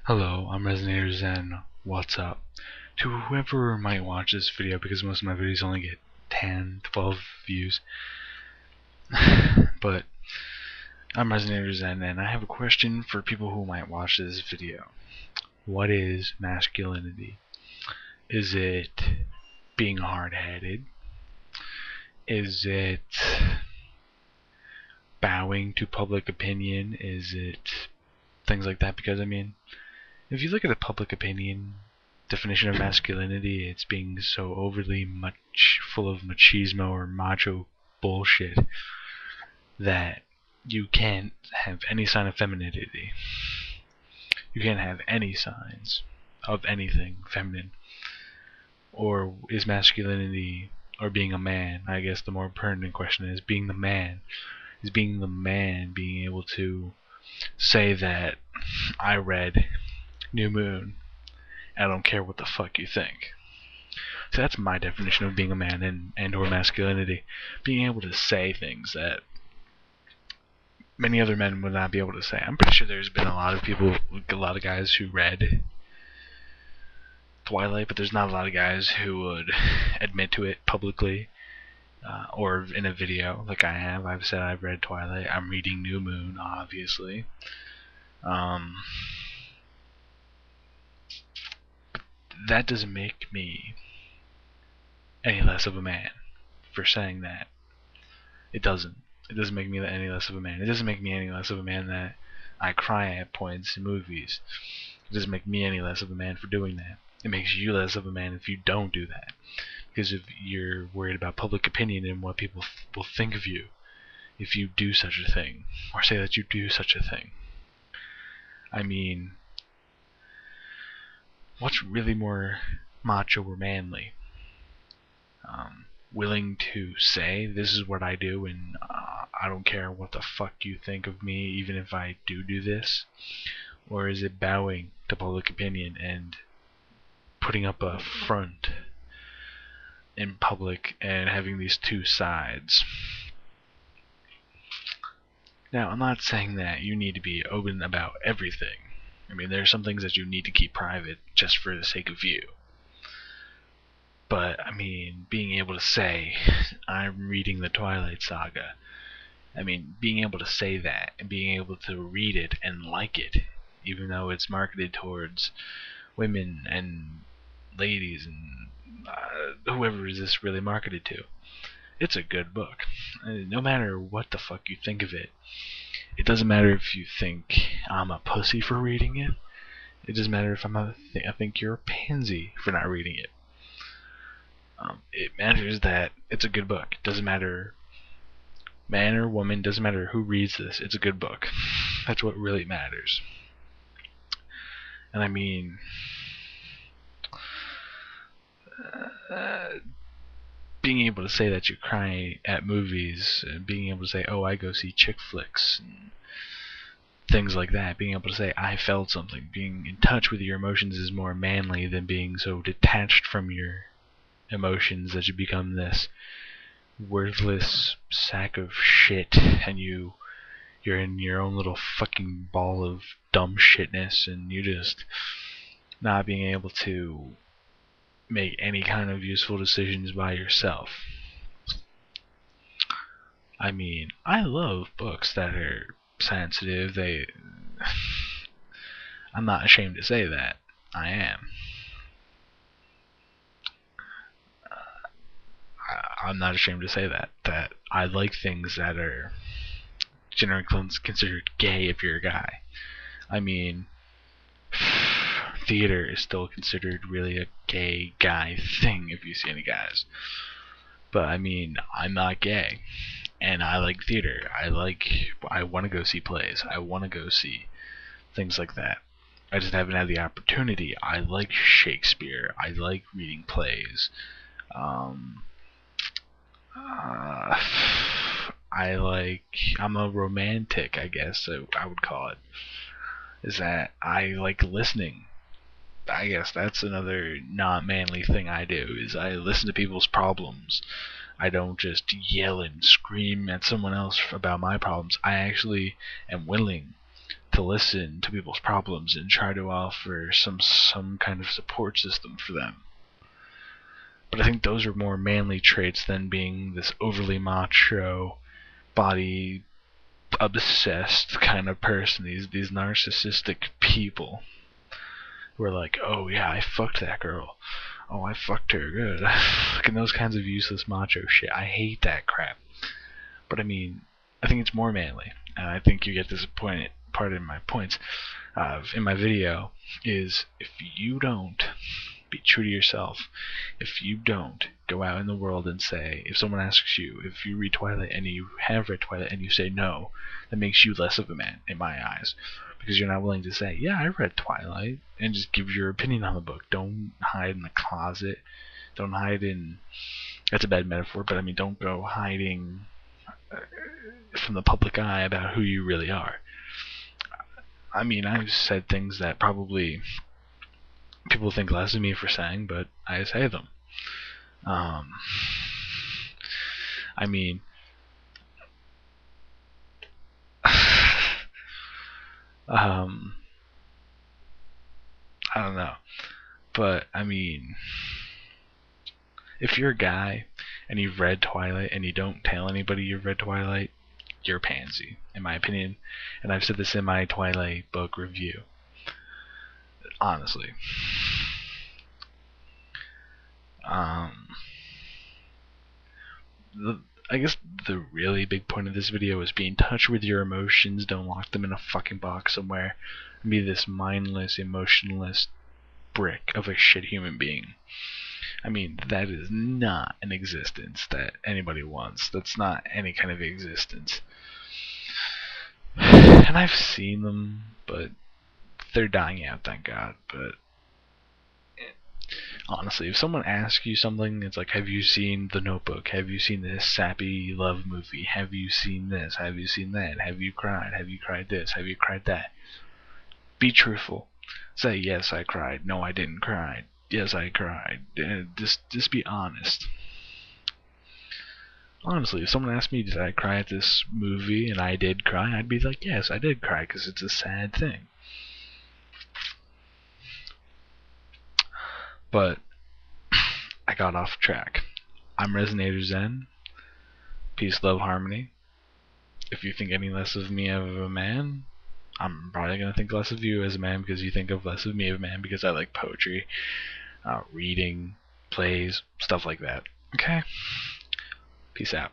Hello, I'm RezenatorZen. What's up? To whoever might watch this video, because most of my videos only get 10, 12 views. But I'm RezenatorZen, and I have a question for people who might watch this video. What is masculinity? Is it being hard-headed? Is it bowing to public opinion? Is it things like that? Because, I mean, if you look at the public opinion definition of masculinity, it's being so overly much full of machismo or macho bullshit that you can't have any sign of femininity. You can't have any signs of anything feminine. Or is masculinity, or being a man, I guess the more pertinent question is being the man. Is being the man being able to say that I read New Moon, I don't care what the fuck you think. So that's my definition of being a man and or masculinity. Being able to say things that many other men would not be able to say. I'm pretty sure there's been a lot of guys who read Twilight, but there's not a lot of guys who would admit to it publicly or in a video like I have. I've said I've read Twilight. I'm reading New Moon, obviously. That doesn't make me any less of a man for saying that. It doesn't. It doesn't make me any less of a man. It doesn't make me any less of a man that I cry at points in movies. It doesn't make me any less of a man for doing that. It makes you less of a man if you don't do that. Because if you're worried about public opinion and what people will think of you if you do such a thing, or say that you do such a thing. I mean, what's really more macho or manly? Willing to say, this is what I do, and I don't care what the fuck you think of me, even if I do this? Or is it bowing to public opinion and putting up a front in public and having these two sides? Now, I'm not saying that you need to be open about everything. I mean, there are some things that you need to keep private just for the sake of you. But, I mean, being able to say, I'm reading the Twilight Saga. I mean, being able to say that, and being able to read it and like it, even though it's marketed towards women and ladies and whoever is this really marketed to. It's a good book. No matter what the fuck you think of it. It doesn't matter if you think I'm a pussy for reading it. It doesn't matter if I think you're a pansy for not reading it. It matters that it's a good book. It doesn't matter man or woman, doesn't matter who reads this. It's a good book. That's what really matters. And I mean, being able to say that you cry at movies, being able to say, oh, I go see chick flicks, and things like that, being able to say, I felt something, being in touch with your emotions is more manly than being so detached from your emotions that you become this worthless sack of shit, and you're in your own little fucking ball of dumb shitness, and you just not being able to make any kind of useful decisions by yourself. I mean, I love books that are sensitive. I'm not ashamed to say that. I am. I'm not ashamed to say that I like things that are generally considered gay if you're a guy. I mean, theater is still considered really a gay guy thing if you see any guys. But I mean, I'm not gay, and I like theater. I want to go see plays. I want to go see things like that. I just haven't had the opportunity. I like Shakespeare. I like reading plays. I'm a romantic, I guess, so I would call it. Is that I like listening. I guess that's another not manly thing I do, is I listen to people's problems. I don't just yell and scream at someone else about my problems. I actually am willing to listen to people's problems and try to offer some kind of support system for them. But I think those are more manly traits than being this overly macho, body obsessed kind of person. These narcissistic people who are like, oh yeah, I fucked that girl. Oh, I fucked her good. Like, and those kinds of useless macho shit. I hate that crap. But I mean, I think it's more manly, and I think you get disappointed. Part of my points in my video is, if you don't be true to yourself, if you don't go out in the world and say, if someone asks you if you read Twilight and you have read Twilight and you say no, that makes you less of a man in my eyes, because you're not willing to say, yeah, I read Twilight, and just give your opinion on the book. Don't hide in the closet. Don't hide in, that's a bad metaphor, but I mean, don't go hiding from the public eye about who you really are. I mean, I've said things that probably people think less of me for saying, but I say them. I mean, I don't know, but I mean, if you're a guy and you've read Twilight and you don't tell anybody you've read Twilight, you're a pansy, in my opinion. And I've said this in my Twilight book review. Honestly. I guess the really big point of this video is be in touch with your emotions. Don't lock them in a fucking box somewhere and be this mindless, emotionless brick of a shit human being. I mean, that is not an existence that anybody wants. That's not any kind of existence. And I've seen them, but they're dying out, thank God. But honestly, if someone asks you something, it's like, have you seen The Notebook? Have you seen this sappy love movie? Have you seen this? Have you seen that? Have you cried? Have you cried this? Have you cried that? Be truthful. Say, yes, I cried. No, I didn't cry. Yes, I cried. Just be honest. Honestly, if someone asked me, did I cry at this movie, and I did cry, I'd be like, yes, I did cry, because it's a sad thing. But I got off track. I'm RezenatorZen. Peace, love, harmony. If you think any less of me as a man, I'm probably going to think less of you as a man, because you think of less of me as a man because I like poetry, reading, plays, stuff like that. Okay? Peace out.